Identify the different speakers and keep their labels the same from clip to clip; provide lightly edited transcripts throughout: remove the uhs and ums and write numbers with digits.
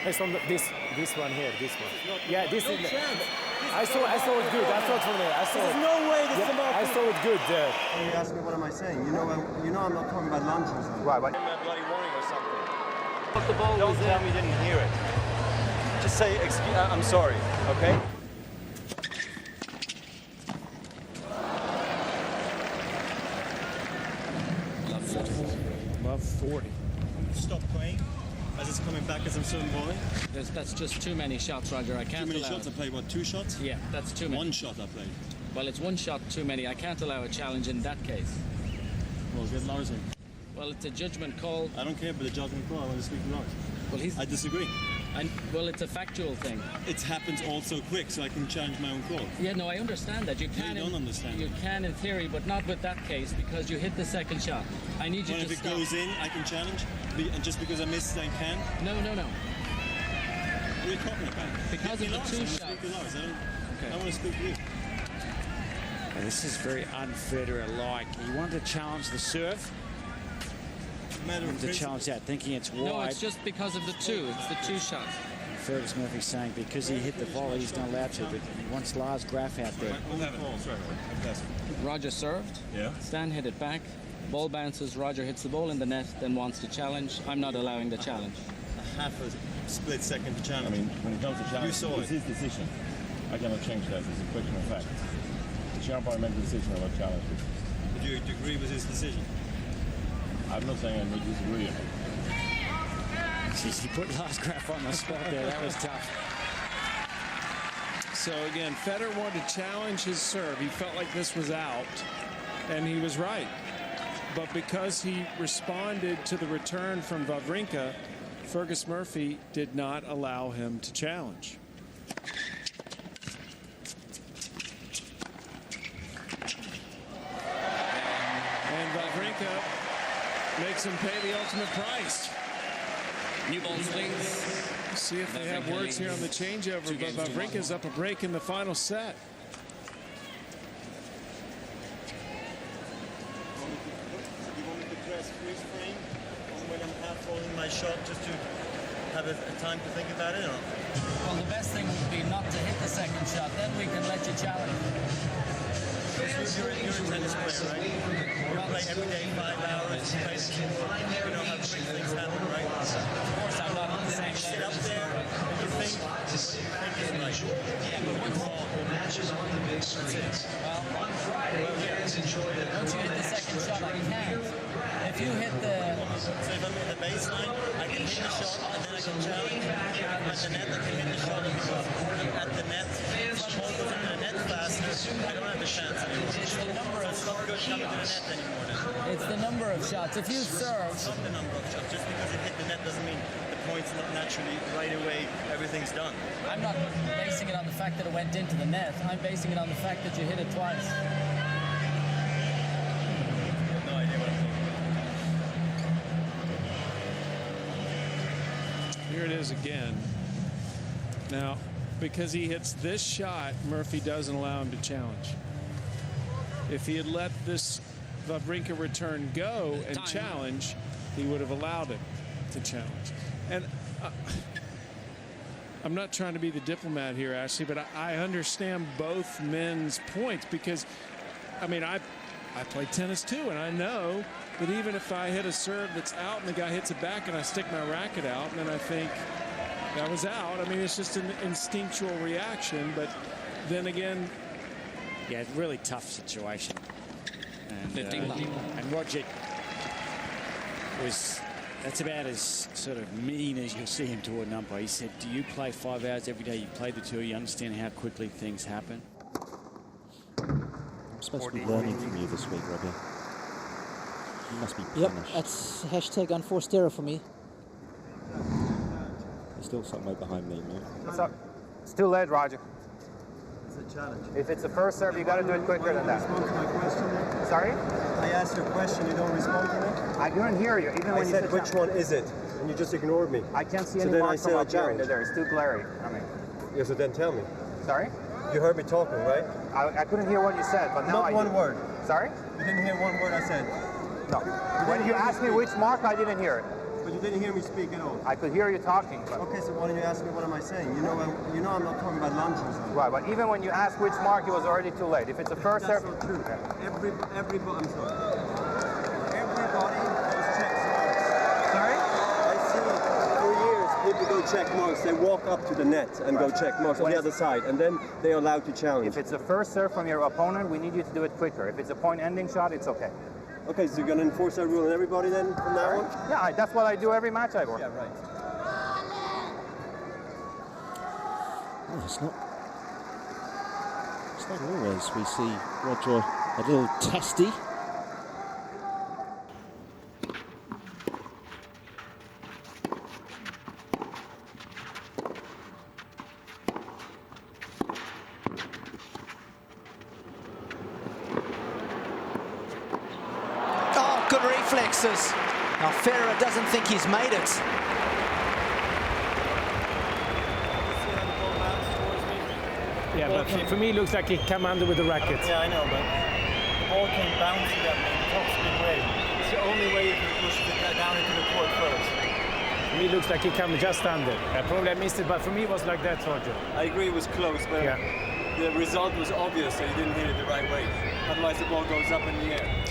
Speaker 1: It's on this one here, this one. Yeah, this
Speaker 2: no
Speaker 1: is.
Speaker 2: Chance.
Speaker 1: I saw it good. I saw it from there.
Speaker 2: There's no way this is a ball.
Speaker 1: I saw it good there.
Speaker 3: You ask me what am I saying? You know I'm not talking about lunch or something.
Speaker 1: Right.
Speaker 2: A bloody warning or something.
Speaker 4: But the ball
Speaker 2: Don't
Speaker 4: was
Speaker 2: tell
Speaker 4: there.
Speaker 2: me you didn't hear it. Just say, I'm sorry, okay?
Speaker 5: Love 40.
Speaker 6: Stop playing as it's coming back as I'm serving volley.
Speaker 4: That's just too many shots, Roger. I can't
Speaker 6: Too many
Speaker 4: allow
Speaker 6: shots. I
Speaker 4: it.
Speaker 6: played, what, 2 shots?
Speaker 4: Yeah, that's too many.
Speaker 6: 1 shot I played.
Speaker 4: Well, it's 1 shot too many. I can't allow a challenge in that case.
Speaker 6: Well, get Lars in.
Speaker 4: Well, it's a judgment call.
Speaker 6: I don't care about the judgment call. I want to speak to Lars.
Speaker 4: Well,
Speaker 6: I disagree.
Speaker 4: well, it's a factual thing.
Speaker 6: It happens all so quick, so I can challenge my own call.
Speaker 4: Yeah, no, I understand that. You can.
Speaker 6: don't understand.
Speaker 4: You can in theory, but not with that case because you hit the second shot. I need you
Speaker 6: Well,
Speaker 4: to
Speaker 6: if it
Speaker 4: stop.
Speaker 6: goes in, I can challenge. And just because I missed, I can.
Speaker 4: No.
Speaker 6: What are you talking about?
Speaker 4: Because
Speaker 6: Get
Speaker 4: of the
Speaker 6: Lars.
Speaker 4: two
Speaker 6: I want to
Speaker 4: shots.
Speaker 6: speak to Lars.
Speaker 4: Okay.
Speaker 6: I want to speak to you.
Speaker 5: And this is very un-Federer-like. He wanted to challenge the serve.
Speaker 6: Matter of
Speaker 5: To
Speaker 6: principle.
Speaker 5: challenge that, thinking it's wide.
Speaker 4: No, it's just because of the two. It's the 2 shots.
Speaker 5: Fergus Murphy saying because he hit the volley, he's not allowed to, but he wants Lars Graf out there.
Speaker 4: Roger served.
Speaker 6: Yeah.
Speaker 4: Stan hit it back. Ball bounces. Roger hits the ball in the net, then wants to challenge. I'm not allowing the challenge.
Speaker 6: A half a split second to challenge.
Speaker 7: I mean, when it comes to challenge,
Speaker 6: You saw
Speaker 7: it's
Speaker 6: it.
Speaker 7: his decision. I cannot change that. It's a question of fact. The umpire made the decision about challenge.
Speaker 6: Would you agree with his decision?
Speaker 7: I'm not saying I would disagree.
Speaker 5: Jeez, he put Lars Graf on the spot there. That was tough.
Speaker 8: So again, Federer wanted to challenge his serve. He felt like this was out, and he was right. But because he responded to the return from Wawrinka, Fergus Murphy did not allow him to challenge. And Wawrinka makes him pay the ultimate price.
Speaker 4: New ball swings.
Speaker 8: See if they have words here on the changeover, but Wawrinka's up a break in the final set.
Speaker 6: You want me to press freeze frame when I'm half holding my shot just to have a time to think about it? Or?
Speaker 4: Well, the best thing would be not to hit the second shot. Then we can let you challenge.
Speaker 6: You're a tennis player, right? You play every day 5 hours. You know how quick things happen, right?
Speaker 4: Of course, I'm not on the same
Speaker 6: Sit
Speaker 4: level.
Speaker 6: up there and you think what you think is right.
Speaker 4: Yeah, but once,
Speaker 9: Matches on the big screens.
Speaker 4: well,
Speaker 9: On Friday, fans enjoy the
Speaker 4: once you hit the second shot, I can't. If you hit the...
Speaker 6: So if I'm in the baseline, I can hit the shot and then I can challenge. At the net, I can hit the shot and because at the net, if I'm holding in the net faster, I don't have the chance anymore.
Speaker 4: It's the number
Speaker 6: So
Speaker 4: of
Speaker 6: it's not good coming to the net anymore then.
Speaker 4: It's the number of shots. If you serve,
Speaker 6: It's not the number of shots. Just because it hit the net doesn't mean the point's not naturally right away, everything's done.
Speaker 4: I'm not basing it on the fact that it went into the net. I'm basing it on the fact that you hit it twice.
Speaker 6: No idea what I'm talking about.
Speaker 8: Here it is again. Now, because he hits this shot, Murphy doesn't allow him to challenge. If he had let this Wawrinka return go and challenge, he would have allowed him to challenge. And I'm not trying to be the diplomat here, Ashley, but I understand both men's points because, I mean, I play tennis too, and I know that even if I hit a serve that's out and the guy hits it back and I stick my racket out and then I think that was out, I mean, it's just an instinctual reaction. But then again,
Speaker 5: Yeah, really tough situation. And,
Speaker 4: 15 love.
Speaker 5: and Roger was, that's about as sort of mean as you'll see him toward an umpire. He said, do you play 5 hours every day? You play the tour, you understand how quickly things happen?
Speaker 10: I'm supposed to be learning from you this week, Roger. You must be
Speaker 11: Yep,
Speaker 10: punished.
Speaker 11: that's hashtag unforced error for me.
Speaker 10: You're still some way behind me, man.
Speaker 1: It's up. It's too late, Roger.
Speaker 3: It's a challenge.
Speaker 1: If it's the first serve, you got to do it quicker than that.
Speaker 3: Respond to my question.
Speaker 1: Sorry?
Speaker 3: I asked your question, you don't respond to me?
Speaker 1: I couldn't hear you, even
Speaker 3: I
Speaker 1: when you
Speaker 3: said,
Speaker 1: said
Speaker 3: which one is it? And you just ignored me.
Speaker 1: I can't see
Speaker 3: So
Speaker 1: any
Speaker 3: then I
Speaker 1: marks
Speaker 3: said
Speaker 1: from
Speaker 3: I
Speaker 1: up here.
Speaker 3: challenge.
Speaker 1: There, it's too blurry. I mean,
Speaker 3: Yeah, so then tell me.
Speaker 1: sorry?
Speaker 3: You heard me talking, right?
Speaker 1: I couldn't hear what you said, but now
Speaker 3: Not
Speaker 1: I
Speaker 3: one
Speaker 1: do.
Speaker 3: word.
Speaker 1: Sorry?
Speaker 3: You didn't hear one word I said.
Speaker 1: No. When you asked me which mark, I didn't hear it.
Speaker 3: But But you didn't hear me speak at all.
Speaker 1: I could hear you talking, but...
Speaker 3: Okay, so why don't you ask me what am I saying? You know I'm not talking about lunch or something.
Speaker 1: Right, but even when you ask which mark, it was already too late. If it's a first
Speaker 3: That's
Speaker 1: serve...
Speaker 3: not true. Everybody, I'm sorry. Everybody goes check marks.
Speaker 1: Sorry?
Speaker 3: I see for years people go check marks. They walk up to the net and go check marks on the other side, and then they're allowed to challenge.
Speaker 1: If it's a first serve from your opponent, we need you to do it quicker. If it's a point-ending shot, it's okay.
Speaker 3: Okay, so you're going to enforce that rule on everybody then from now on?
Speaker 1: Yeah, that's what I do every match I work.
Speaker 3: Yeah, right.
Speaker 10: Well, it's not always we see Roger a little testy.
Speaker 11: Good reflexes. Now Federer doesn't think he's made it.
Speaker 12: Yeah, but for me, it looks like he came under with the racket.
Speaker 6: Yeah, I know, but the ball came bouncing at me in the topspin way. It's the only way you can push it down into the court first.
Speaker 12: For me, it looks like he came just under. Probably I missed it, but for me, it was like that, Roger.
Speaker 2: I agree it was close, but the result was obvious that he didn't hit it the right way. Otherwise, the ball goes up in the air.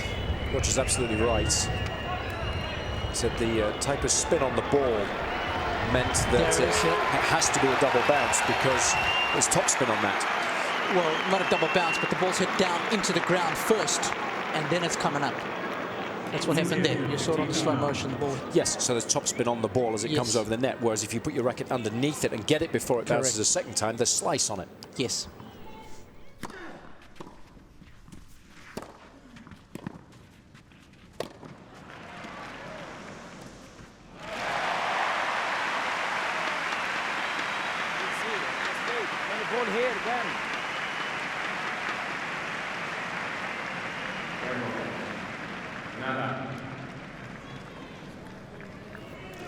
Speaker 13: Roger's absolutely right. He said the type of spin on the ball meant that it has to be a double bounce because there's topspin on that.
Speaker 11: Well, not a double bounce, but the ball's hit down into the ground first, and then it's coming up. That's what happened there. You saw it on the slow motion, the ball.
Speaker 13: Yes, so there's topspin on the ball as it comes over the net, whereas if you put your racket underneath it and get it before it bounces a second time, there's slice on it.
Speaker 11: Yes.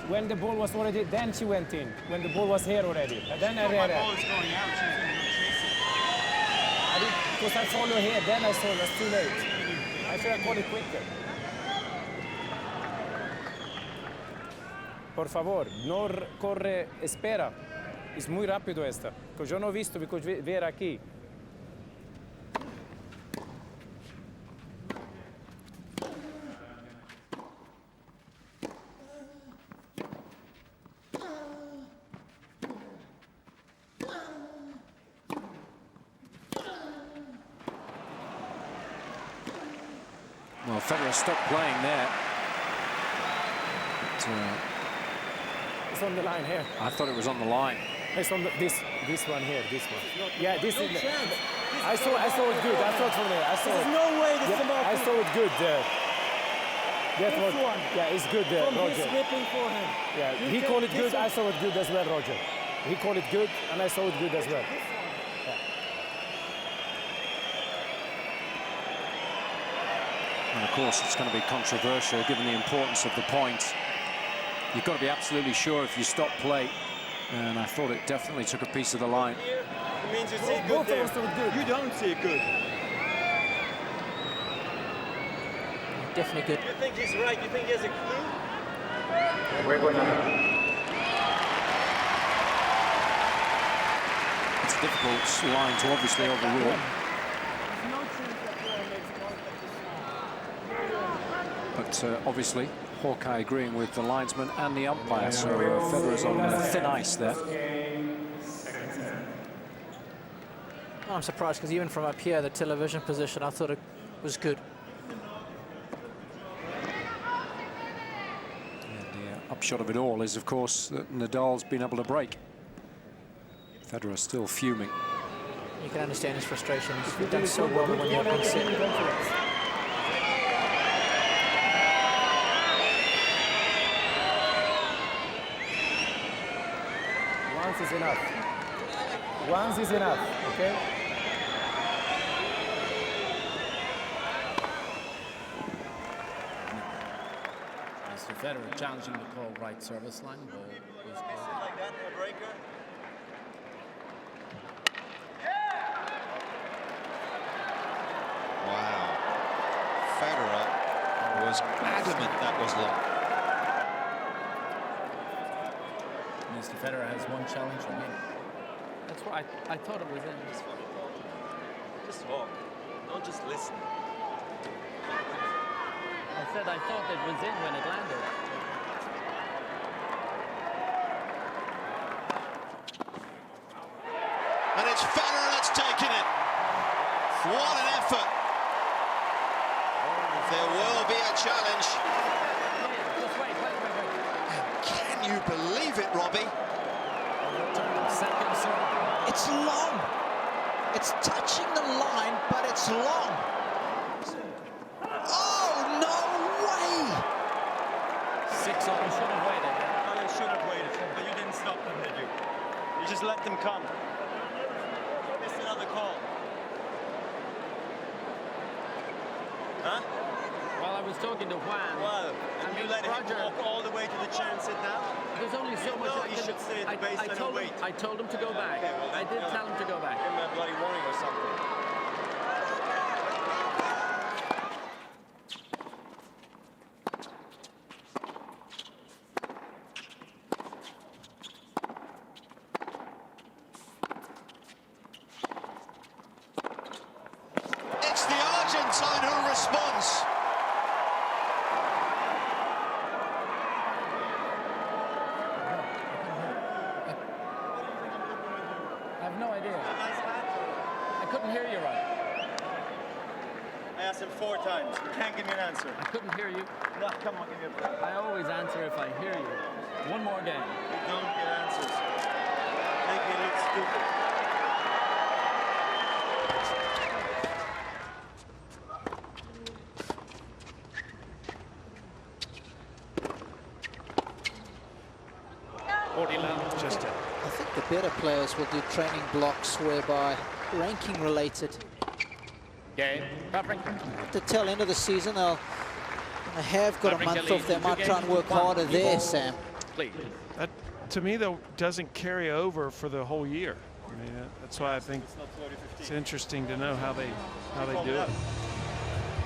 Speaker 12: When the ball was already, then she went in. When the ball was here already. And then I read it. Because I followed here, then I saw it was too late. I should have called it quicker. Por favor, no corre, espera. Es muy rápido esta. Porque yo no he visto, porque ver aquí.
Speaker 13: Well, Federer stopped playing there. But,
Speaker 12: it's on the line here.
Speaker 13: I thought it was on the line.
Speaker 12: It's on this one here, this one. Yeah, this is. I saw it good. I saw it from there. I saw
Speaker 6: There's
Speaker 12: it.
Speaker 6: no way this is about.
Speaker 12: I saw it good there. That was. Yeah, it's good there, Roger. Yeah, he called it good. I saw it good as well, Roger. He called it good, and I saw it good as well.
Speaker 13: And of course, it's going to be controversial given the importance of the point. You've got to be absolutely sure if you stop play. And I thought it definitely took a piece of the line.
Speaker 6: It means you see good there. You don't see it good.
Speaker 11: Definitely good.
Speaker 6: You think he's right? You think he has a clue?
Speaker 13: It's a difficult line to obviously overrule. But obviously, Hawkeye agreeing with the linesman and the umpire, so Federer's on thin ice there.
Speaker 11: Oh, I'm surprised because even from up here, the television position, I thought it was good.
Speaker 13: And the upshot of it all is, of course, that Nadal's been able to break. Federer still fuming.
Speaker 11: You can understand his frustration. He's done so well when you're up on set.
Speaker 12: Once is enough. Once is enough, okay?
Speaker 4: Mr. Federer challenging the call right service line. Ball was
Speaker 6: Like that in a breaker.
Speaker 14: Wow. Federer was adamant that was long.
Speaker 4: Mr. Federer has one challenge remaining.
Speaker 11: That's why I thought it was in.
Speaker 3: Just talk. Don't just listen.
Speaker 11: I said I thought it was in when it landed.
Speaker 14: And it's Federer that's taken it. What an effort. There will be a challenge.
Speaker 11: Just wait.
Speaker 14: Can you believe it, Robbie?
Speaker 11: It's long. It's touching the line, but it's long. Oh, no way!
Speaker 4: 6 on.
Speaker 2: You should have waited. No, you should have waited. But you didn't stop them, did you? You just let them come. Missed another call. Huh?
Speaker 11: Well, I was talking to Juan.
Speaker 2: Well, and you let him walk all the way to the chair and sit down?
Speaker 11: There's only so much I
Speaker 2: you
Speaker 11: can...
Speaker 2: should stay at the base and wait.
Speaker 11: I told him to go back.
Speaker 2: Okay, well,
Speaker 11: I did tell him to go back.
Speaker 2: Give him a bloody warning or something.
Speaker 14: It's the Argentine who responds.
Speaker 11: I have no idea. I couldn't hear you right.
Speaker 2: I asked him 4 times. You can't give me an answer.
Speaker 11: I couldn't hear you.
Speaker 2: No, come on, give me a break.
Speaker 11: I always answer if I hear you. One more game.
Speaker 2: You don't get answers. Make me look stupid.
Speaker 11: I think the better players will do training blocks whereby ranking related.
Speaker 4: Game.
Speaker 11: At the tail end of the season, they have got a month off. They might try and work harder there, Sam.
Speaker 8: That, to me, though, doesn't carry over for the whole year. I mean, that's why I think it's interesting to know how they do it.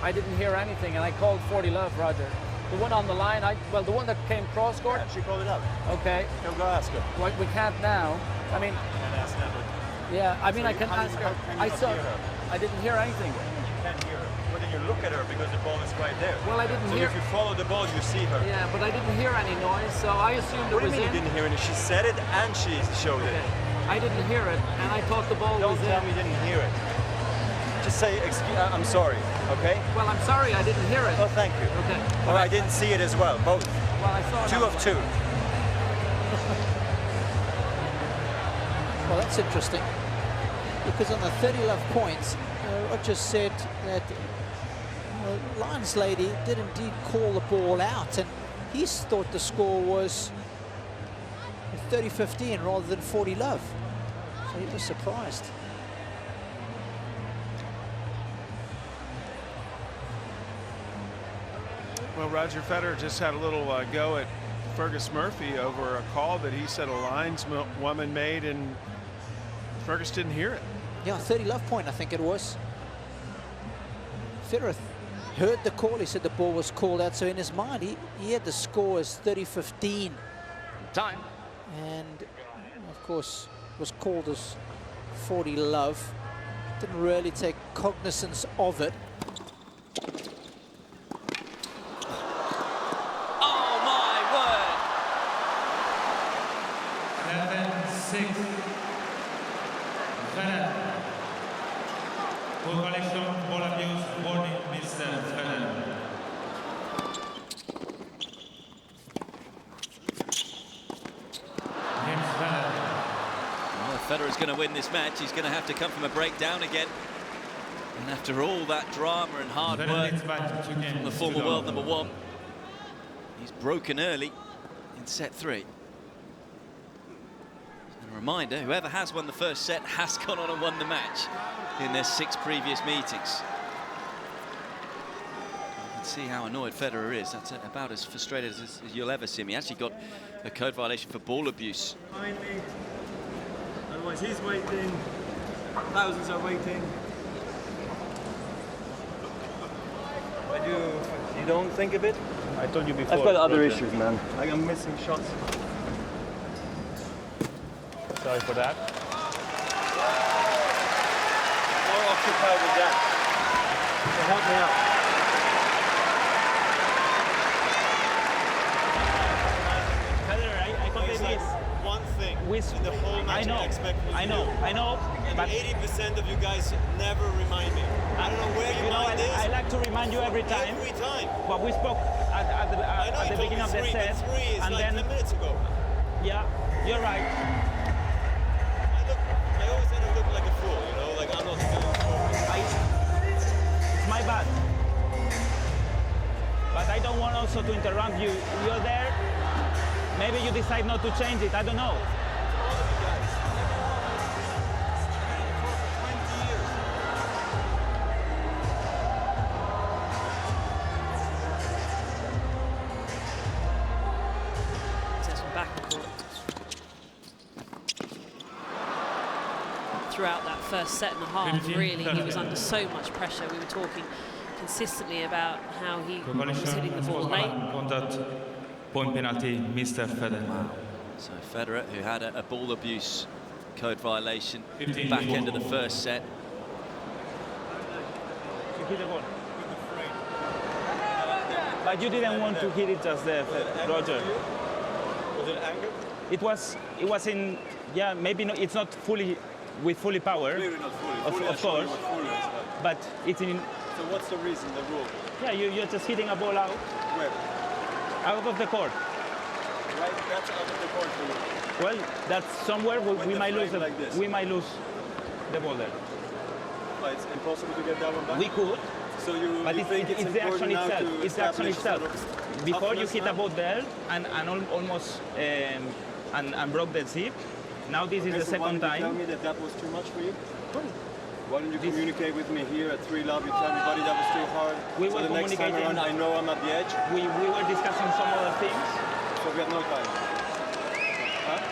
Speaker 15: I didn't hear anything, and I called 40 love, Roger. The one on the line, well, the one that came cross court.
Speaker 2: Yeah, she called it up.
Speaker 15: Okay.
Speaker 2: Go ask her.
Speaker 15: Well, we can't now. I mean.
Speaker 2: Can't ask now, but
Speaker 15: yeah, I mean,
Speaker 2: so
Speaker 15: I can ask her. I saw. I didn't hear anything.
Speaker 2: You can't hear her. But then you look at her because the ball is right there.
Speaker 15: Well, I didn't
Speaker 2: so
Speaker 15: hear.
Speaker 2: If you follow the ball, you see her.
Speaker 15: Yeah, but I didn't hear any noise, so I assumed it was in.
Speaker 2: What do you mean you didn't hear it? She said it and she showed it.
Speaker 15: I didn't hear it, and I thought the ball was in.
Speaker 2: Don't tell me you didn't hear it. Just say, I'm sorry, okay?
Speaker 15: Well, I'm sorry, I didn't hear it.
Speaker 2: Oh, thank you.
Speaker 15: Okay.
Speaker 2: Well, I didn't see it as well, both.
Speaker 15: Well, I saw it.
Speaker 2: 2 of 2.
Speaker 11: Well, that's interesting, because on the 30 love points, Roger said that Lions lady did indeed call the ball out, and he thought the score was 30-15 rather than 40 love. So he was surprised.
Speaker 8: Well, Roger Federer just had a little go at Fergus Murphy over a call that he said a lineswoman made, and Fergus didn't hear it.
Speaker 11: Yeah, 30 love point, I think it was. Federer heard the call. He said the ball was called out. So in his mind, he had the score as 30-15.
Speaker 4: Time.
Speaker 11: And, of course, was called as 40 love. Didn't really take cognizance of it.
Speaker 16: Oh, my word! 7-6. Federer. Full collection, ball abuse, warning, Mr. Federer.
Speaker 17: Well, if Federer's going to win this match, he's going to have to come from a breakdown again. And after all that drama and hard work from the former world number 1, he's broken early in set 3. And a reminder, whoever has won the first set has gone on and won the match in their 6 previous meetings. You can see how annoyed Federer is. That's about as frustrated as you'll ever see him. He actually got a code violation for ball abuse.
Speaker 2: Behind me. Otherwise he's waiting. Thousands are waiting. You don't think a bit? I told you before. I've got other issues, man. Like I'm missing shots.
Speaker 18: Sorry for that.
Speaker 3: More occupied with that. So help me out.
Speaker 18: Federer, I completely miss.
Speaker 2: One thing in the whole match I expect from
Speaker 18: I know,
Speaker 2: and
Speaker 18: but
Speaker 2: 80% of you guys never remind me. I don't know where your mind is.
Speaker 18: I like to remind you every time.
Speaker 2: Every time.
Speaker 18: But we spoke at the beginning of the set,
Speaker 2: but 3 is
Speaker 18: and
Speaker 2: like
Speaker 18: then
Speaker 2: 10 minutes ago.
Speaker 18: yeah, you're right.
Speaker 2: I always end up looking like a fool, you know, like I'm not feeling focused.
Speaker 18: It's my bad. But I don't want also to interrupt you. You're there. Maybe you decide not to change it. I don't know.
Speaker 19: Throughout that first set and a half, really, he was under so much pressure. We were talking consistently about how he was hitting the ball late.
Speaker 16: Point penalty, Mr. Federer.
Speaker 17: Wow. So Federer, who had a ball abuse code violation back end of the first set.
Speaker 18: You hit the ball. But you didn't want to hit it just there, Roger.
Speaker 2: Was it anger?
Speaker 18: It was in, yeah, maybe not, it's not fully, with fully power.
Speaker 2: Clearly not fully.
Speaker 18: Of course. But it's in.
Speaker 2: So what's the reason, the rule?
Speaker 18: Yeah, you're just hitting a ball out.
Speaker 2: Where?
Speaker 18: Out of the court.
Speaker 2: Right, that's out of the court for you.
Speaker 18: Well, that's somewhere we might lose the,
Speaker 2: like this.
Speaker 18: we might lose the ball there.
Speaker 2: But it's impossible to get that one back?
Speaker 18: We could.
Speaker 2: So you,
Speaker 18: but
Speaker 2: you think it's
Speaker 18: the action
Speaker 2: now
Speaker 18: itself.
Speaker 2: to
Speaker 18: It's the action
Speaker 2: establish
Speaker 18: itself. Before you hit a ball there and almost and broke the zip. Now this is the second time.
Speaker 2: Tell me that was too much for you? Why don't you communicate with me here at 3 Love? You tell everybody that was too hard.
Speaker 18: We
Speaker 2: so
Speaker 18: were
Speaker 2: the next time
Speaker 18: communicating.
Speaker 2: around, I know I'm at the edge.
Speaker 18: We were discussing some other things.
Speaker 2: So we have no time. Huh?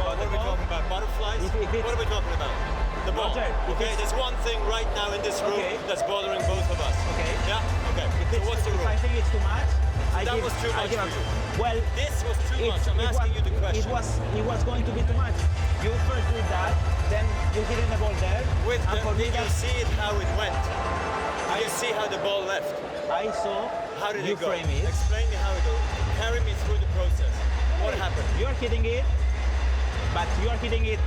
Speaker 2: What are we talking about? Butterflies? What are we talking about? The ball.
Speaker 18: Roger,
Speaker 2: okay, there's one thing right now in this room that's bothering both of us.
Speaker 18: Okay.
Speaker 2: Yeah? Okay. So what's the rule?
Speaker 18: If I think it's too much,
Speaker 2: that was too much for you.
Speaker 18: Well,
Speaker 2: this was too much. I'm asking you the question.
Speaker 18: It was going to be too much. You first did that, then you hit in the ball there.
Speaker 2: Did you see it how it went? Did you see how the ball left?
Speaker 18: I saw.
Speaker 2: How did
Speaker 18: you
Speaker 2: it go?
Speaker 18: Frame it.
Speaker 2: Explain me how it goes. Carry me through the process. What happened?
Speaker 18: You're hitting it, but you are hitting it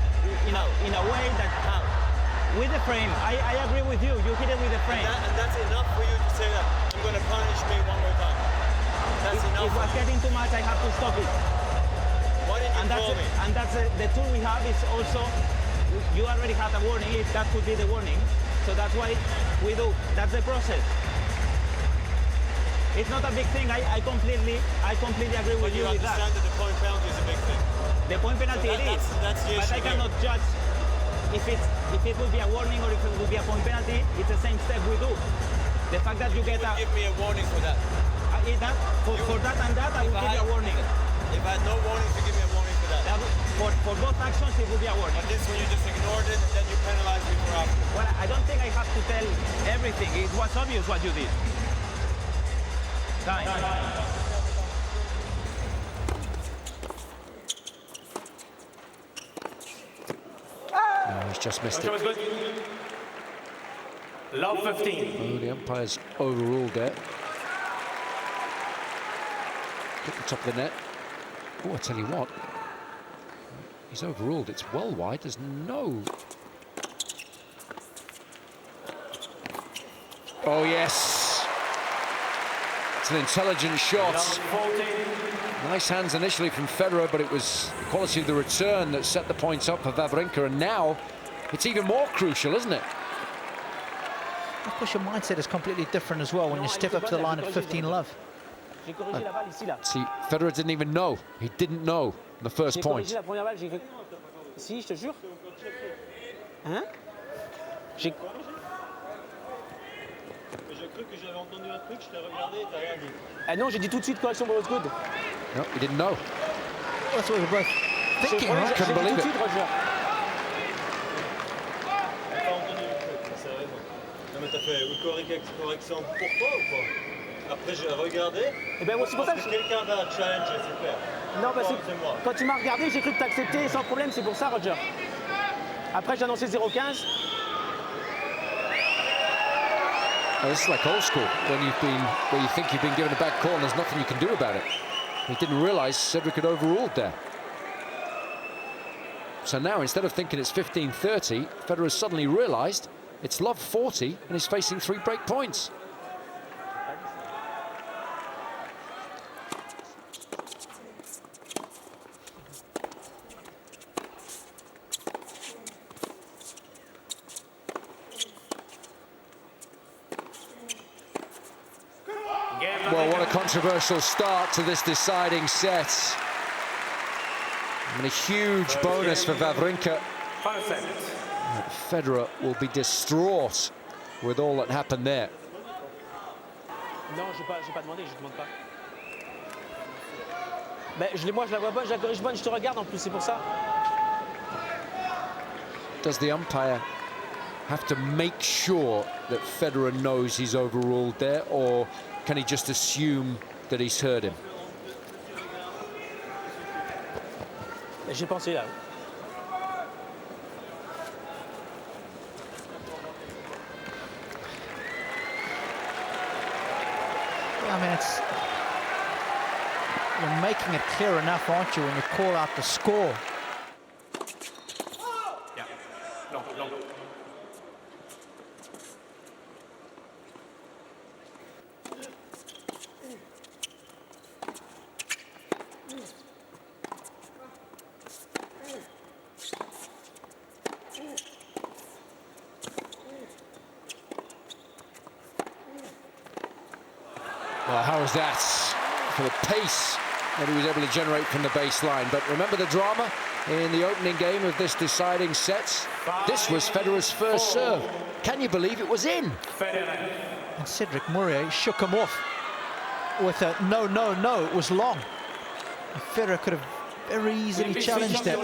Speaker 18: in a way that.
Speaker 2: How?
Speaker 18: With the frame. I agree with you. You hit it with the frame.
Speaker 2: And that's enough for you to say that I'm going to punish me one more time. That's enough.
Speaker 18: If it was getting too much, I have to stop it.
Speaker 2: Why didn't you call me?
Speaker 18: And that's the tool we have is also, you already had a warning, if that could be the warning. So that's why we do. That's the process. It's not a big thing. I completely agree with you with that.
Speaker 2: But you understand that the point penalty is a big thing.
Speaker 18: The point penalty
Speaker 2: so
Speaker 18: it is.
Speaker 2: That's the issue.
Speaker 18: But I cannot judge if it will be a warning or if it will be a point penalty. It's the same step we do. The fact that you get a...
Speaker 2: Give me a warning for that.
Speaker 18: For that and that, I will give you a warning.
Speaker 2: If I had no warning, to give me a warning for that.
Speaker 18: For both actions, it will be a warning.
Speaker 2: But this one you just ignored it, and then you penalized me for after.
Speaker 18: Well, I don't think I have to tell everything. It was obvious what you did. Time.
Speaker 13: No, he's just missed it.
Speaker 12: Love 15.
Speaker 13: Oh, the umpire's overruled there. Hit the top of the net. Oh, I tell you what. He's overruled. It's well wide. There's no... Oh, yes. It's an intelligent shot. Nice hands initially from Federer, but it was the quality of the return that set the points up for Wawrinka, and now it's even more crucial, isn't it?
Speaker 11: Of course, your mindset is completely different as well when you step up to the line at 15 love.
Speaker 13: See, Federer didn't even know. He didn't know the first point.
Speaker 15: Si, je te jure. Hein? J'ai
Speaker 2: cru que j'avais entendu un truc, je t'ai regardé et t'as rien dit.
Speaker 15: Ah non, j'ai dit tout de suite correction pour l'autre coude.
Speaker 13: No, he didn't know.
Speaker 11: That's what we were both thinking, right?
Speaker 13: Couldn't believe it.
Speaker 3: Mais t'as fait une correction pour toi ou pas? Après j'ai regardé.
Speaker 18: Et ben moi c'est pour ça que
Speaker 3: quelqu'un va challenger, c'est clair.
Speaker 18: Non, parce que quand tu m'as regardé, j'ai cru que t'acceptais sans problème, c'est pour ça, Roger. Après j'ai annoncé 0,15.
Speaker 13: This is like old school, when you think you've been given a bad call and there's nothing you can do about it. He didn't realise Cedric had overruled there. So now, instead of thinking it's 15-30, Federer suddenly realised it's love 40 and he's facing 3 break points. Well, what a controversial start to this deciding set. And a huge bonus for Wawrinka. Federer will be distraught with all that happened there.
Speaker 18: Non, je n'ai pas demandé, je ne demande pas. Ben, moi, je la vois bonne, je la corrige bonne, je te regarde en plus, c'est pour ça.
Speaker 13: Does the umpire have to make sure that Federer knows he's overruled there, or can he just assume that he's heard him?
Speaker 18: J'ai pensé là.
Speaker 11: I mean, you're making it clear enough, aren't you, when you call out the score?
Speaker 12: Yeah. No, no.
Speaker 13: Well, how was that for the pace that he was able to generate from the baseline? But remember the drama in the opening game of this deciding set? This was Federer's first serve. Can you believe it was in?
Speaker 11: And Cedric Mourier shook him off with a no, no, no. It was long. Federer could have very easily challenged that.